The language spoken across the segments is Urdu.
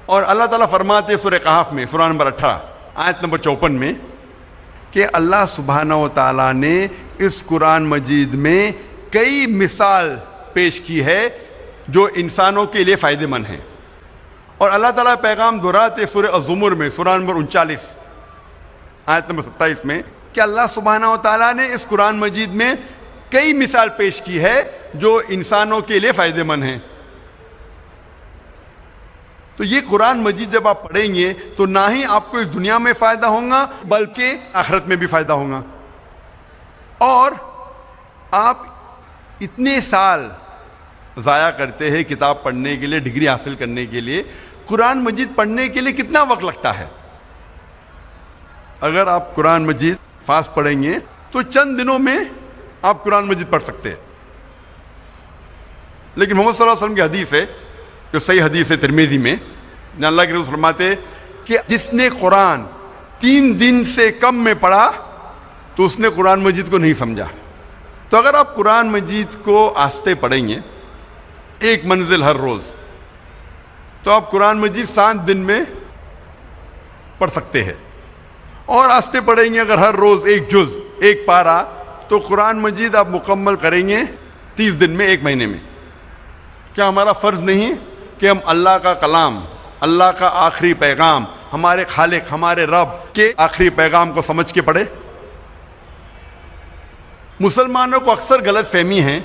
اور اللہ تعالیٰ فرماتے سورہ کہف میں سورہ نمبر 18 آیت نمبر 54 میں کہ اللہ سبحانہ و تعالیٰ نے اس قرآن مجید میں کئی مثال پیش کی ہے جو انسانوں کے لیے فائدہ مند ہیں. اور اللہ تعالیٰ پیغام دہراتے سورہ الزمر میں سورہ نمبر 39 آیت نمبر 27 میں کہ اللہ سبحانہ و تعالیٰ نے اس قرآن مجید میں کئی مثال پیش کی ہے جو انسانوں کے لیے فائدہ مند ہیں. تو یہ قرآن مجید جب آپ پڑھیں گے تو نہ ہی آپ کو اس دنیا میں فائدہ ہوگا بلکہ آخرت میں بھی فائدہ ہوگا. اور آپ اتنے سال ضائع کرتے ہیں کتاب پڑھنے کے لیے، ڈگری حاصل کرنے کے لیے، قرآن مجید پڑھنے کے لیے کتنا وقت لگتا ہے؟ اگر آپ قرآن مجید فاسٹ پڑھیں گے تو چند دنوں میں آپ قرآن مجید پڑھ سکتے ہیں. لیکن محمد صلی اللہ علیہ وسلم کی حدیث ہے جو صحیح حدیث ہے ترمذی میں، اللہ کے رسول فرماتے کہ جس نے قرآن 3 دن سے کم میں پڑھا تو اس نے قرآن مجید کو نہیں سمجھا. تو اگر آپ قرآن مجید کو آہستہ پڑھیں گے، ایک منزل ہر روز، تو آپ قرآن مجید 7 دن میں پڑھ سکتے ہیں. اور آہستہ پڑھیں گے اگر ہر روز ایک جز، ایک پارہ، تو قرآن مجید آپ مکمل کریں گے 30 دن میں، 1 مہینے میں. کیا ہمارا فرض نہیں کہ ہم اللہ کا کلام، اللہ کا آخری پیغام، ہمارے خالق، ہمارے رب کے آخری پیغام کو سمجھ کے پڑھے؟ مسلمانوں کو اکثر غلط فہمی ہے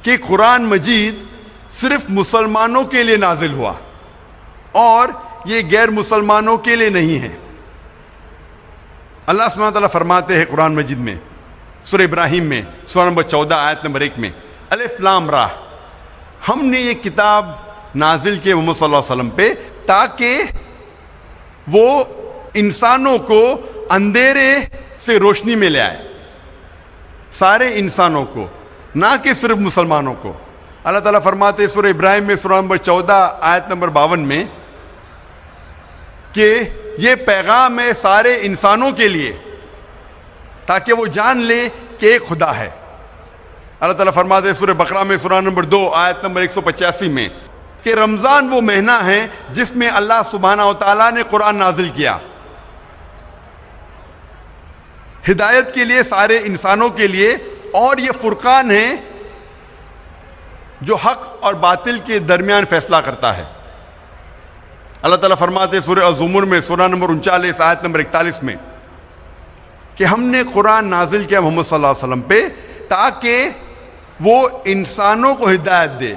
کہ قرآن مجید صرف مسلمانوں کے لیے نازل ہوا اور یہ غیر مسلمانوں کے لیے نہیں ہے. اللہ سبحانہ وتعالیٰ فرماتے ہیں قرآن مجید میں سورہ ابراہیم میں سورہ نمبر 14 آیت نمبر 1 میں الف لام را، ہم نے یہ کتاب نازل کی محمد صلی اللہ علیہ وسلم پہ تاکہ وہ انسانوں کو اندھیرے سے روشنی میں لے آئے، سارے انسانوں کو، نہ کہ صرف مسلمانوں کو. اللہ تعالیٰ فرماتے سورہ ابراہیم میں سورہ نمبر 14 آیت نمبر 52 میں کہ یہ پیغام ہے سارے انسانوں کے لیے تاکہ وہ جان لے کہ ایک خدا ہے. اللہ تعالیٰ فرماتے سورہ بقرہ میں سورہ نمبر 2 آیت نمبر 185 میں کہ رمضان وہ مہینہ ہے جس میں اللہ سبحانہ و تعالیٰ نے قرآن نازل کیا، ہدایت کے لیے سارے انسانوں کے لیے، اور یہ فرقان ہے جو حق اور باطل کے درمیان فیصلہ کرتا ہے. اللہ تعالیٰ فرماتے سورہ الزمر میں سورہ نمبر 39 آیت نمبر 41 میں کہ ہم نے قرآن نازل کیا محمد صلی اللہ علیہ وسلم پہ تاکہ وہ انسانوں کو ہدایت دے.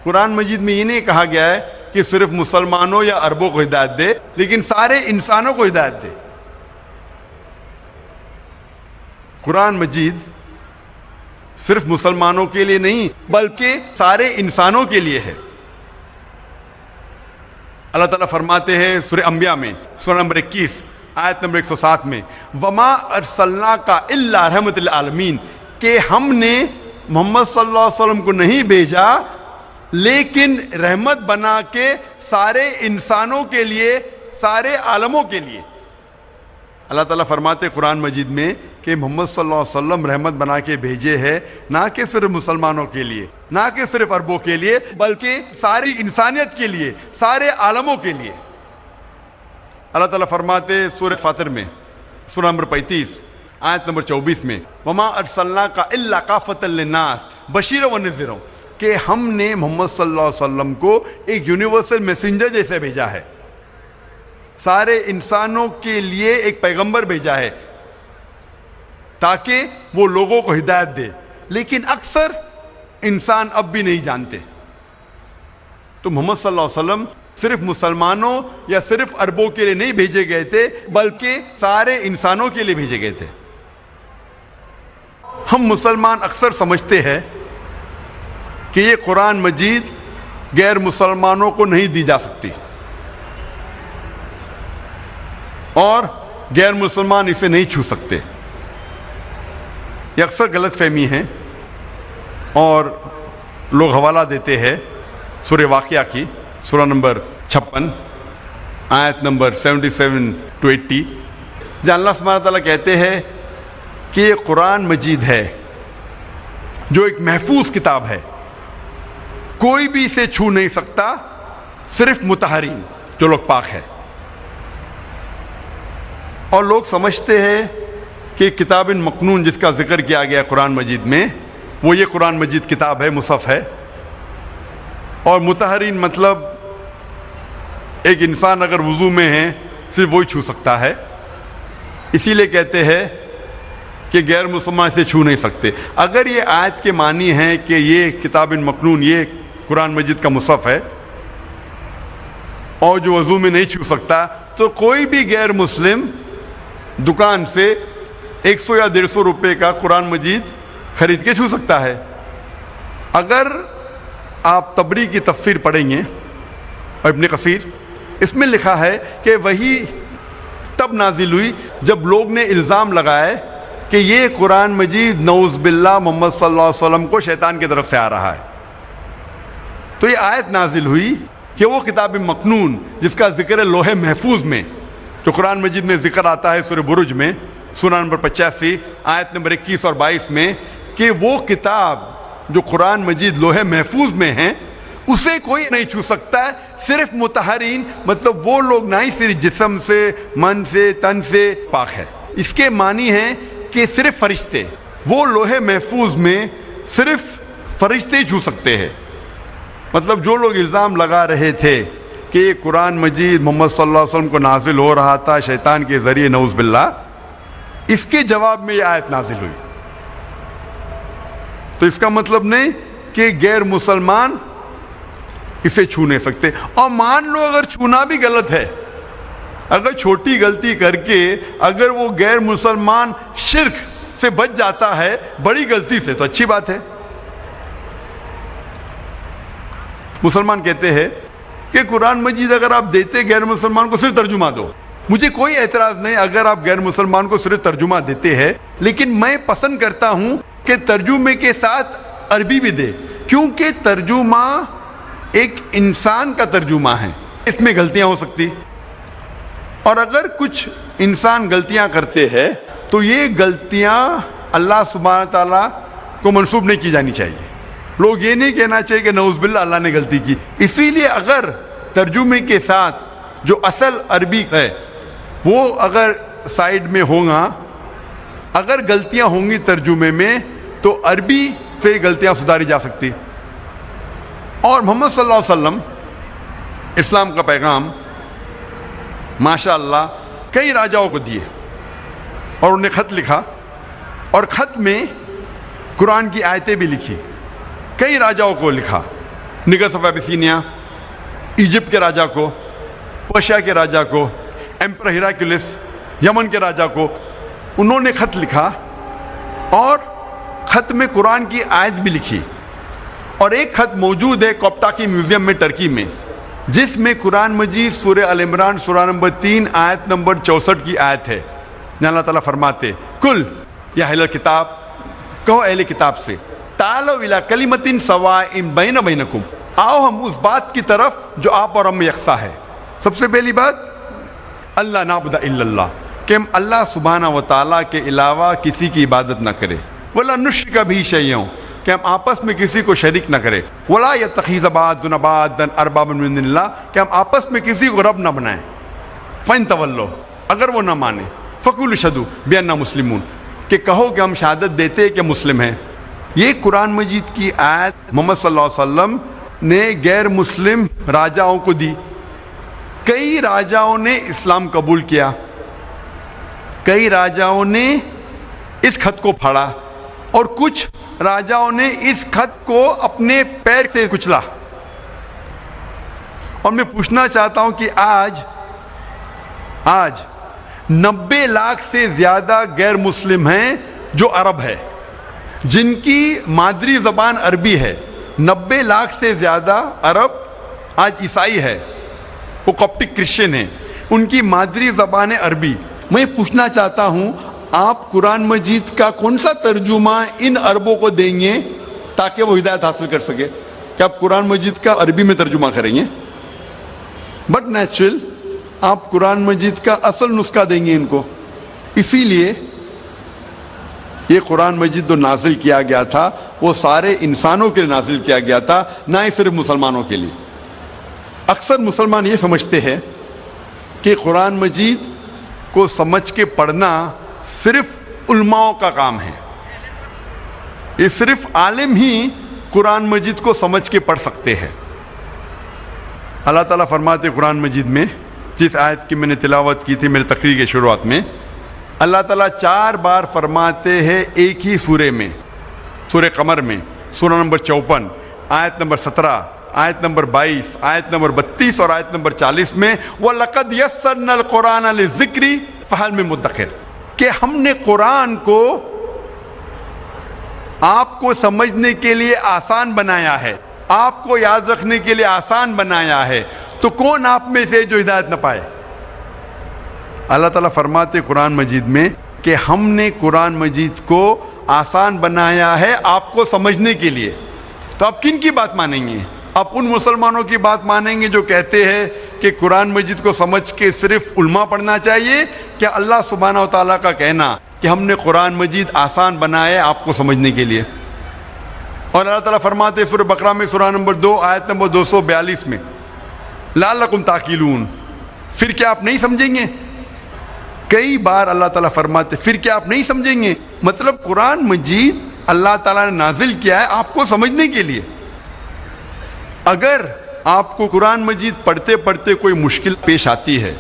قرآن مجید میں یہ نہیں کہا گیا ہے کہ صرف مسلمانوں یا عربوں کو ہدایت دے، لیکن سارے انسانوں کو ہدایت دے. قرآن مجید صرف مسلمانوں کے لیے نہیں بلکہ سارے انسانوں کے لیے ہے. اللہ تعالیٰ فرماتے ہیں سورہ انبیاء میں سورہ نمبر 21 آیت نمبر 107 میں وما ارسلناک الا رحمۃ للعالمین، کہ ہم نے محمد صلی اللہ علیہ وسلم کو نہیں بھیجا لیکن رحمت بنا کے سارے انسانوں کے لیے، سارے عالموں کے لیے. اللہ تعالیٰ فرماتے قرآن مجید میں کہ محمد صلی اللہ علیہ وسلم رحمت بنا کے بھیجے ہیں، نہ کہ صرف مسلمانوں کے لیے، نہ کہ صرف عربوں کے لیے، بلکہ ساری انسانیت کے لیے، سارے عالموں کے لیے. اللہ تعالیٰ فرماتے سورہ فاطر میں سورہ نمبر 35 آیت نمبر 24 میں وما ارسلناک الا کافۃ للناس بشیرا ونذیرا، کہ ہم نے محمد صلی اللہ علیہ وسلم کو ایک یونیورسل میسنجر جیسے بھیجا ہے، سارے انسانوں کے لیے ایک پیغمبر بھیجا ہے تاکہ وہ لوگوں کو ہدایت دے. لیکن اکثر انسان اب بھی نہیں جانتے. تو محمد صلی اللہ علیہ وسلم صرف مسلمانوں یا صرف عربوں کے لیے نہیں بھیجے گئے تھے بلکہ سارے انسانوں کے لیے بھیجے گئے تھے. ہم مسلمان اکثر سمجھتے ہیں کہ یہ قرآن مجید غیر مسلمانوں کو نہیں دی جا سکتی اور غیر مسلمان اسے نہیں چھو سکتے. یہ اکثر غلط فہمی ہے اور لوگ حوالہ دیتے ہیں سورہ واقعہ کی سورہ نمبر 56 آیت نمبر 77 to 80 جہاں اللہ سبحانہ تعالیٰ کہتے ہیں کہ یہ قرآن مجید ہے جو ایک محفوظ کتاب ہے، کوئی بھی اسے چھو نہیں سکتا صرف مطہرین جو لوگ پاک ہے. اور لوگ سمجھتے ہیں کہ کتاب مکنون جس کا ذکر کیا گیا قرآن مجید میں وہ یہ قرآن مجید کتاب ہے، مصحف ہے. اور مطہرین مطلب ایک انسان اگر وضو میں ہے صرف وہی چھو سکتا ہے، اسی لیے کہتے ہیں کہ غیر مسلمان اسے چھو نہیں سکتے. اگر یہ آیت کے معنی ہے کہ یہ کتاب مکنون یہ قرآن مجید کا مصحف ہے اور جو وضو میں نہیں چھو سکتا، تو کوئی بھی غیر مسلم دکان سے 100 یا 150 روپے کا قرآن مجید خرید کے چھو سکتا ہے. اگر آپ تبری کی تفسیر پڑھیں گے اور ابن کثیر، اس میں لکھا ہے کہ وہی تب نازل ہوئی جب لوگ نے الزام لگائے کہ یہ قرآن مجید نعوذ باللہ محمد صلی اللہ علیہ وسلم کو شیطان کی طرف سے آ رہا ہے. تو یہ آیت نازل ہوئی کہ وہ کتاب مکنون جس کا ذکر ہے لوح محفوظ میں، جو قرآن مجید میں ذکر آتا ہے سورہ برج میں سورہ نمبر 85 آیت نمبر 21 اور 22 میں، کہ وہ کتاب جو قرآن مجید لوح محفوظ میں ہیں اسے کوئی نہیں چھو سکتا ہے، صرف مطہرین مطلب وہ لوگ نہ ہی صرف جسم سے، من سے، تن سے پاک ہے. اس کے معنی ہے کہ صرف فرشتے، وہ لوح محفوظ میں صرف فرشتے ہی چھو سکتے ہیں. مطلب جو لوگ الزام لگا رہے تھے کہ یہ قرآن مجید محمد صلی اللہ علیہ وسلم کو نازل ہو رہا تھا شیطان کے ذریعے نعوذ باللہ، اس کے جواب میں یہ آیت نازل ہوئی. تو اس کا مطلب نہیں کہ غیر مسلمان اسے چھو نہیں سکتے. اور مان لو اگر چھونا بھی غلط ہے، اگر چھوٹی غلطی کر کے اگر وہ غیر مسلمان شرک سے بچ جاتا ہے بڑی غلطی سے، تو اچھی بات ہے. مسلمان کہتے ہیں کہ قرآن مجید اگر آپ دیتے غیر مسلمان کو صرف ترجمہ دو، مجھے کوئی اعتراض نہیں اگر آپ غیر مسلمان کو صرف ترجمہ دیتے ہیں، لیکن میں پسند کرتا ہوں کہ ترجمے کے ساتھ عربی بھی دے، کیونکہ ترجمہ ایک انسان کا ترجمہ ہے، اس میں غلطیاں ہو سکتی. اور اگر کچھ انسان غلطیاں کرتے ہیں تو یہ غلطیاں اللہ سبحانہ تعالیٰ کو منسوب نہیں کی جانی چاہیے. لوگ یہ نہیں کہنا چاہیے کہ نعوذ باللہ اللہ نے غلطی کی. اسی لیے اگر ترجمے کے ساتھ جو اصل عربی ہے وہ اگر سائیڈ میں ہوگا، اگر غلطیاں ہوں گی ترجمے میں تو عربی سے غلطیاں سدھاری جا سکتی. اور محمد صلی اللہ علیہ وسلم اسلام کا پیغام ماشاء اللہ کئی راجاؤں کو دیے اور انہیں خط لکھا، اور خط میں قرآن کی آیتیں بھی لکھی. کئی راجاؤں کو لکھا، نگس آف ابیسینیا، ایجپٹ کے راجا کو، پرشیا کے راجا کو، ایمپر ہیراکلیس یمن کے راجا کو انہوں نے خط لکھا، اور خط میں قرآن کی آیت بھی لکھی. اور ایک خط موجود ہے کوپٹاکی میوزیم میں ٹرکی میں، جس میں قرآن مجید سورہ ال عمران سورہ نمبر 3 آیت نمبر 64 کی آیت ہے، جہاں اللہ تعالیٰ فرماتے کل یا اہل کتاب، کہو اہل کتاب سے، تعالوا الی کلمۃ سواء بین بینکم، آؤ ہم اس بات کی طرف جو آپ اور ہم میں یکساں ہے. سب سے پہلی بات اللہ نعبد الا اللہ، کہ ہم اللہ سبحانہ و تعالیٰ کے علاوہ کسی کی عبادت نہ کرے، ولا نشرک بہ شیئا، کہ ہم آپس میں کسی کو شریک نہ کریں، ولا یتخذ بعضنا بعضا اربابا من دون اللہ، کہ ہم آپس میں کسی کو رب نہ بنائیں. فَإِن تَوَلَّوْا، اگر وہ نہ مانے، فَقُولُوا اشْهَدُوا بِأَنَّا مُسْلِمُونَ، کہ کہو کہ ہم شہادت دیتے کہ مسلم ہیں. یہ قرآن مجید کی آیت محمد صلی اللہ علیہ وسلم نے غیر مسلم راجاؤں کو دی. کئی راجاؤں نے اسلام قبول کیا، کئی راجاؤں نے اس خط کو پھاڑا، اور کچھ راجاؤں نے اس خط کو اپنے پیر سے کچلا. اور میں پوچھنا چاہتا ہوں کہ آج 90 لاکھ سے زیادہ غیر مسلم ہیں جو عرب ہے، جن کی مادری زبان عربی ہے. 90 لاکھ سے زیادہ عرب آج عیسائی ہے، وہ کاپٹک کرسچن ہیں، ان کی مادری زبان ہے عربی. میں پوچھنا چاہتا ہوں آپ قرآن مجید کا کون سا ترجمہ ان عربوں کو دیں گے تاکہ وہ ہدایت حاصل کر سکے؟ کہ آپ قرآن مجید کا عربی میں ترجمہ کریں گے؟ بٹ نیچرل آپ قرآن مجید کا اصل نسخہ دیں گے ان کو. اسی لیے یہ قرآن مجید جو نازل کیا گیا تھا وہ سارے انسانوں کے لیے نازل کیا گیا تھا، نہ ہی صرف مسلمانوں کے لیے. اکثر مسلمان یہ سمجھتے ہیں کہ قرآن مجید کو سمجھ کے پڑھنا صرف علماء کا کام ہے، یہ صرف عالم ہی قرآن مجید کو سمجھ کے پڑھ سکتے ہیں۔ اللہ تعالیٰ فرماتے قرآن مجید میں، جس آیت کی میں نے تلاوت کی تھی میرے تقریر کے شروعات میں، اللہ تعالیٰ 4 بار فرماتے ہیں ایک ہی سورے میں، سورہ قمر میں، سورہ نمبر 54، آیت نمبر 17، آیت نمبر 22، آیت نمبر 32 اور آیت نمبر 40 میں وَلَقَدْ يَسَّرْنَا الْقُرْآنَ لِلذِّكْرِ فَهَلْ مِن مُدَّكِرٍ، کہ ہم نے قرآن کو آپ کو سمجھنے کے لیے آسان بنایا ہے، آپ کو یاد رکھنے کے لیے آسان بنایا ہے، تو کون آپ میں سے جو ہدایت نہ پائے؟ اللہ تعالیٰ فرماتے قرآن مجید میں کہ ہم نے قرآن مجید کو آسان بنایا ہے آپ کو سمجھنے کے لیے۔ تو آپ کن کی بات مانیں گے؟ آپ ان مسلمانوں کی بات مانیں گے جو کہتے ہیں کہ قرآن مجید کو سمجھ کے صرف علماء پڑھنا چاہیے، کہ اللہ سبحانہ و تعالیٰ کا کہنا کہ ہم نے قرآن مجید آسان بنایا ہے آپ کو سمجھنے کے لیے؟ اور اللہ تعالیٰ فرماتے سورہ بقرہ میں سورہ نمبر 2 آیت نمبر 242 میں لعلکم تعقلون، پھر کیا آپ نہیں سمجھیں گے؟ کئی بار اللہ تعالیٰ فرماتے پھر کیا آپ نہیں سمجھیں گے، مطلب قرآن مجید اللہ تعالیٰ نے نازل کیا ہے آپ کو سمجھنے کے لیے۔ اگر آپ کو قرآن مجید پڑھتے پڑھتے کوئی مشکل پیش آتی ہے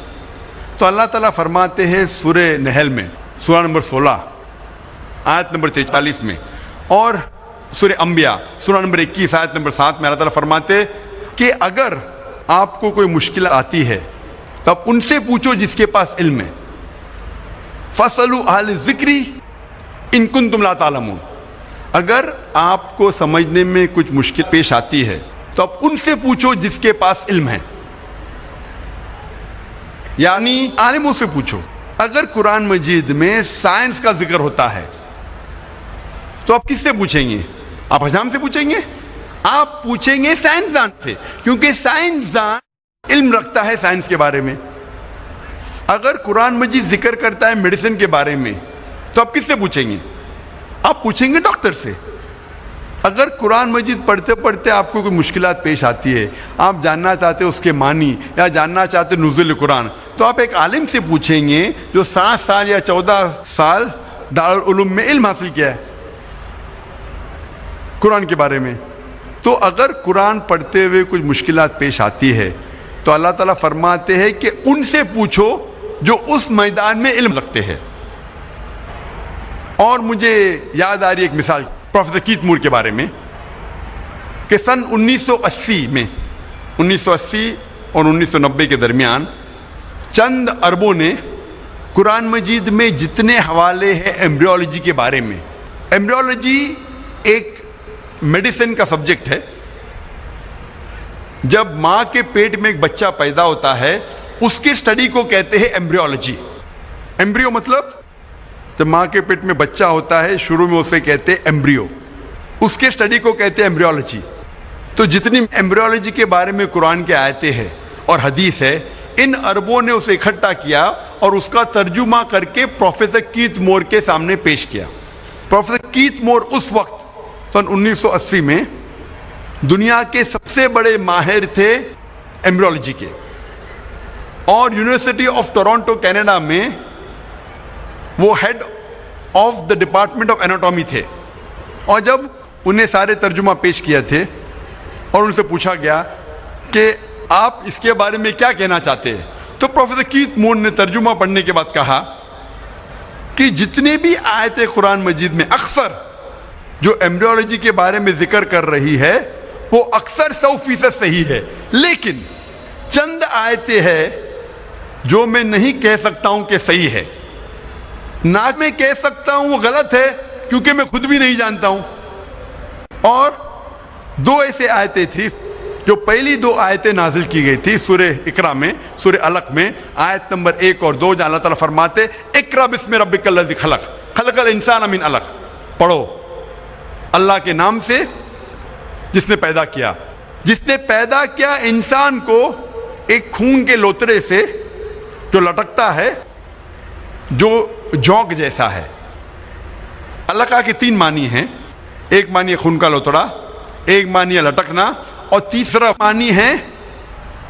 تو اللہ تعالیٰ فرماتے ہیں سورہ نحل میں سورہ نمبر 16 آیت نمبر 43 میں، اور سورہ انبیاء سورہ نمبر 21 آیت نمبر 7 میں اللہ تعالیٰ فرماتے کہ اگر آپ کو کوئی مشکل آتی ہے تو آپ ان سے پوچھو جس کے پاس علم ہے، فَاسْأَلُوا أَهْلَ الذِّكْرِ إِن كُنتُمْ لَا تَعْلَمُونَ، اگر آپ کو سمجھنے میں کچھ مشکل پیش آتی ہے تو آپ ان سے پوچھو جس کے پاس علم ہے، یعنی عالموں سے پوچھو۔ اگر قرآن مجید میں سائنس کا ذکر ہوتا ہے تو آپ کس سے پوچھیں گے؟ آپ حجام سے پوچھیں گے؟ آپ پوچھیں گے سائنسدان سے، کیونکہ سائنسدان علم رکھتا ہے سائنس کے بارے میں۔ اگر قرآن مجید ذکر کرتا ہے میڈیسن کے بارے میں تو آپ کس سے پوچھیں گے؟ آپ پوچھیں گے ڈاکٹر سے۔ اگر قرآن مجید پڑھتے پڑھتے آپ کو کوئی مشکلات پیش آتی ہے، آپ جاننا چاہتے اس کے معنی یا جاننا چاہتے نزول قرآن، تو آپ ایک عالم سے پوچھیں گے جو 7 سال یا 14 سال دارالعلوم میں علم حاصل کیا ہے قرآن کے بارے میں۔ تو اگر قرآن پڑھتے ہوئے کچھ مشکلات پیش آتی ہے تو اللہ تعالیٰ فرماتے ہیں کہ ان سے پوچھو جو اس میدان میں علم رکھتے ہیں۔ اور مجھے یاد آ رہی ایک مثال پروفیسر کیت مور کے بارے میں کہ سن 1980 اور 1990 کے درمیان چند عربوں نے قرآن مجید میں جتنے حوالے ہیں ایمبریولوجی کے بارے میں، ایمبریولوجی ایک میڈیسن کا سبجیکٹ ہے۔ جب ماں کے پیٹ میں ایک بچہ پیدا ہوتا ہے اس کی سٹڈی کو کہتے ہیں ایمبریولوجی۔ ایمبریو مطلب جب ماں کے پیٹ میں بچہ ہوتا ہے شروع میں اسے کہتے ہیں ایمبریو، اس کے سٹڈی کو کہتے ہیں ایمبریولوجی۔ تو جتنی ایمبریولوجی کے بارے میں قرآن کے آیتیں ہیں اور حدیث ہے، ان عربوں نے اسے اکٹھا کیا اور اس کا ترجمہ کر کے پروفیسر کیت مور کے سامنے پیش کیا۔ پروفیسر کیت مور اس وقت سن 1980 میں دنیا کے سب سے بڑے ماہر تھے ایمبریولوجی کے، اور یونیورسٹی آف ٹورانٹو کینیڈا میں وہ head of the department of anatomy تھے۔ اور جب انہیں سارے ترجمہ پیش کیا تھے اور ان سے پوچھا گیا کہ آپ اس کے بارے میں کیا کہنا چاہتے ہیں، تو پروفیسر کیت مور نے ترجمہ پڑھنے کے بعد کہا کہ جتنے بھی آیتیں قرآن مجید میں اکثر جو ایمبریولوجی کے بارے میں ذکر کر رہی ہے وہ اکثر 100% صحیح ہے، لیکن چند آیتیں ہیں جو میں نہیں کہہ سکتا ہوں کہ صحیح ہے، نہ میں کہہ سکتا ہوں وہ غلط ہے کیونکہ میں خود بھی نہیں جانتا ہوں۔ اور 2 ایسے آیتیں تھی، جو پہلی 2 آیتیں نازل کی گئی تھی سورہ اقرا میں، سورہ علق میں، آیت نمبر 1 اور 2، جہاں اللہ تعالیٰ فرماتے اقرا بسم ربک الذی خلق خلق الانسان من علق، پڑھو اللہ کے نام سے جس نے پیدا کیا، جس نے پیدا کیا انسان کو ایک خون کے لوترے سے جو لٹکتا ہے، جو جونک جیسا ہے۔ اللہ کا کہ 3 معنی ہیں، ایک معنی ہے خون کا لوتڑا، ایک معنی ہے لٹکنا، اور تیسرا معنی ہے